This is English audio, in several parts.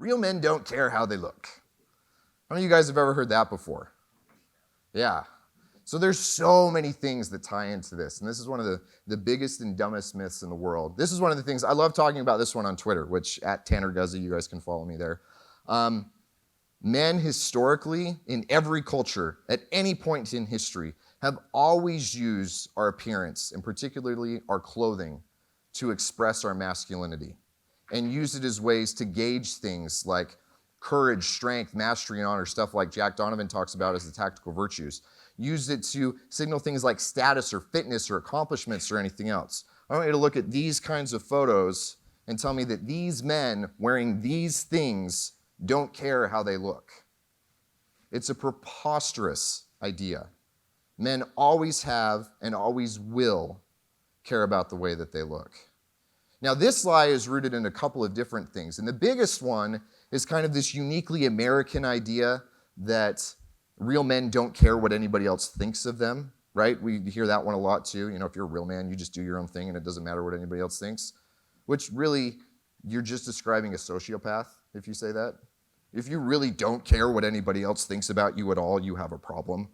real men don't care how they look. How many of you guys have ever heard that before? Yeah. So there's so many things that tie into this, and this is one of the biggest and dumbest myths in the world. This is one of the things, I love talking about this one on Twitter, which at Tanner Guzy, you guys can follow me there. Men historically, in every culture, at any point in history, have always used our appearance, and particularly our clothing, to express our masculinity, and use it as ways to gauge things like courage, strength, mastery, and honor, stuff like Jack Donovan talks about as the tactical virtues. Used it to signal things like status or fitness or accomplishments or anything else. I want you to look at these kinds of photos and tell me that these men wearing these things don't care how they look. It's a preposterous idea. Men always have and always will care about the way that they look. Now, this lie is rooted in a couple of different things, and the biggest one is kind of this uniquely American idea that real men don't care what anybody else thinks of them, right? We hear that one a lot too. You know, if you're a real man, you just do your own thing and it doesn't matter what anybody else thinks, which really, you're just describing a sociopath if you say that. If you really don't care what anybody else thinks about you at all, you have a problem.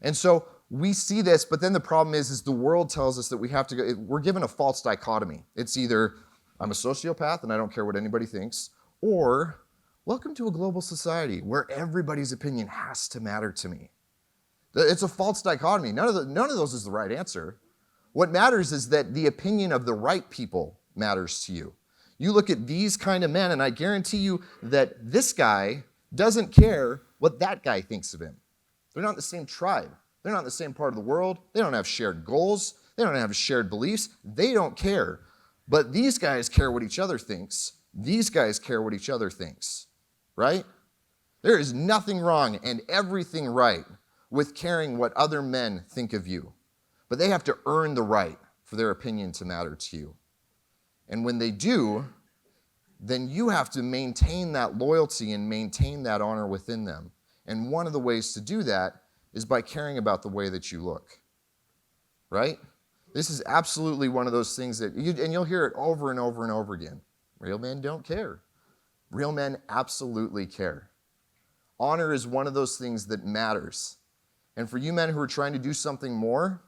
And so we see this, but then the problem is the world tells us that we have to go, we're given a false dichotomy. It's either I'm a sociopath and I don't care what anybody thinks, or welcome to a global society where everybody's opinion has to matter to me. It's a false dichotomy. None of those is the right answer. What matters is that the opinion of the right people matters to you. You look at these kind of men, and I guarantee you that this guy doesn't care what that guy thinks of him. They're not the same tribe. They're not the same part of the world. They don't have shared goals. They don't have shared beliefs. They don't care. But these guys care what each other thinks. These guys care what each other thinks, right? There is nothing wrong and everything right with caring what other men think of you. But they have to earn the right for their opinion to matter to you. And when they do, then you have to maintain that loyalty and maintain that honor within them. And one of the ways to do that is by caring about the way that you look, right? This is absolutely one of those things that, and you'll hear it over and over and over again. Real men don't care. Real men absolutely care. Honor is one of those things that matters. And for you men who are trying to do something more,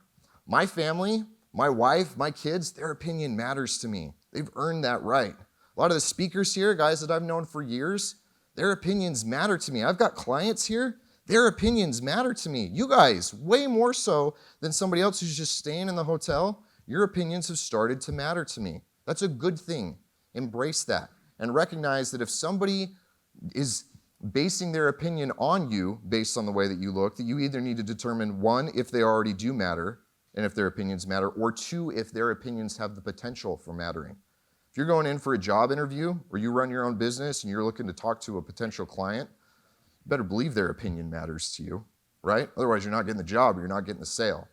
my family, my wife, my kids, their opinion matters to me. They've earned that right. A lot of the speakers here, guys that I've known for years, their opinions matter to me. I've got clients here, their opinions matter to me. You guys, way more so than somebody else who's just staying in the hotel, your opinions have started to matter to me. That's a good thing. Embrace that and recognize that if somebody is basing their opinion on you based on the way that you look, that you either need to determine, one, if they already do matter and if their opinions matter, or two, if their opinions have the potential for mattering. If you're going in for a job interview or you run your own business and you're looking to talk to a potential client, you better believe their opinion matters to you, right? Otherwise, you're not getting the job or you're not getting the sale.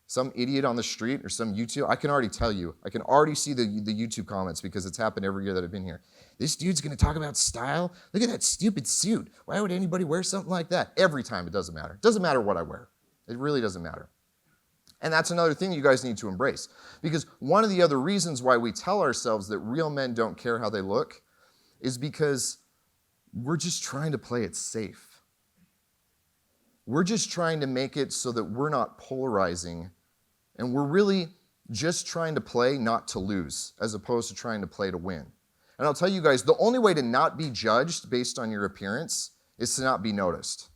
Some idiot on the street or some YouTube, I can already tell you, I can already see the YouTube comments because it's happened every year that I've been here. This dude's going to talk about style? Look at that stupid suit. Why would anybody wear something like that? Every time, it doesn't matter. It doesn't matter what I wear. It really doesn't matter. And that's another thing you guys need to embrace. Because one of the other reasons why we tell ourselves that real men don't care how they look is because we're just trying to play it safe. We're just trying to make it so that we're not polarizing, and we're really just trying to play not to lose, as opposed to trying to play to win. And I'll tell you guys, the only way to not be judged based on your appearance is to not be noticed.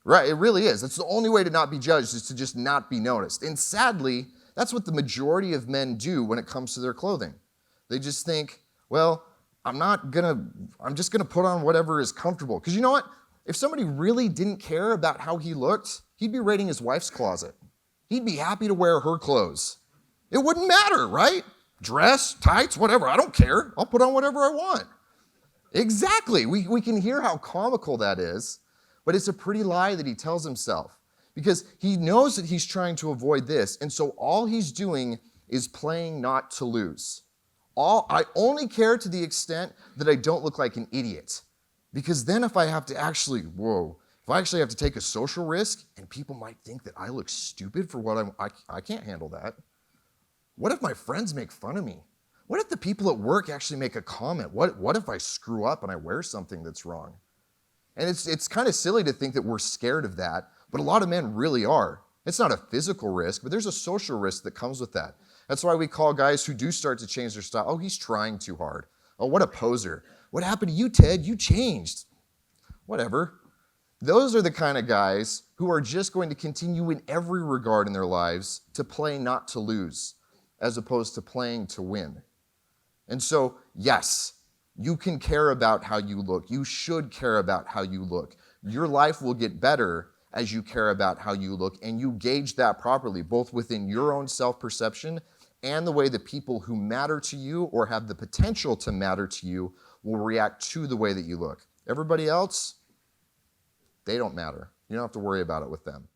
Right, it really is. That's the only way to not be judged, is to just not be noticed. And sadly, that's what the majority of men do when it comes to their clothing. They just think, well, I'm just gonna put on whatever is comfortable. Because you know what? If somebody really didn't care about how he looked, he'd be raiding his wife's closet. He'd be happy to wear her clothes. It wouldn't matter, right? Dress, tights, whatever, I don't care. I'll put on whatever I want. Exactly, we can hear how comical that is. But it's a pretty lie that he tells himself, because he knows that he's trying to avoid this, and so all he's doing is playing not to lose. I only care to the extent that I don't look like an idiot, because then if I have to actually have to take a social risk, and people might think that I look stupid for what I can't handle that. What if my friends make fun of me? What if the people at work actually make a comment? What if I screw up and I wear something that's wrong? And it's kind of silly to think that we're scared of that, but a lot of men really are. It's not a physical risk, but there's a social risk that comes with that. That's why we call guys who do start to change their style, oh, he's trying too hard. Oh, what a poser. What happened to you, Ted? You changed. Whatever. Those are the kind of guys who are just going to continue in every regard in their lives to play not to lose, as opposed to playing to win. And so, yes, you can care about how you look. You should care about how you look. Your life will get better as you care about how you look, and you gauge that properly, both within your own self-perception and the way the people who matter to you or have the potential to matter to you will react to the way that you look. Everybody else, they don't matter. You don't have to worry about it with them.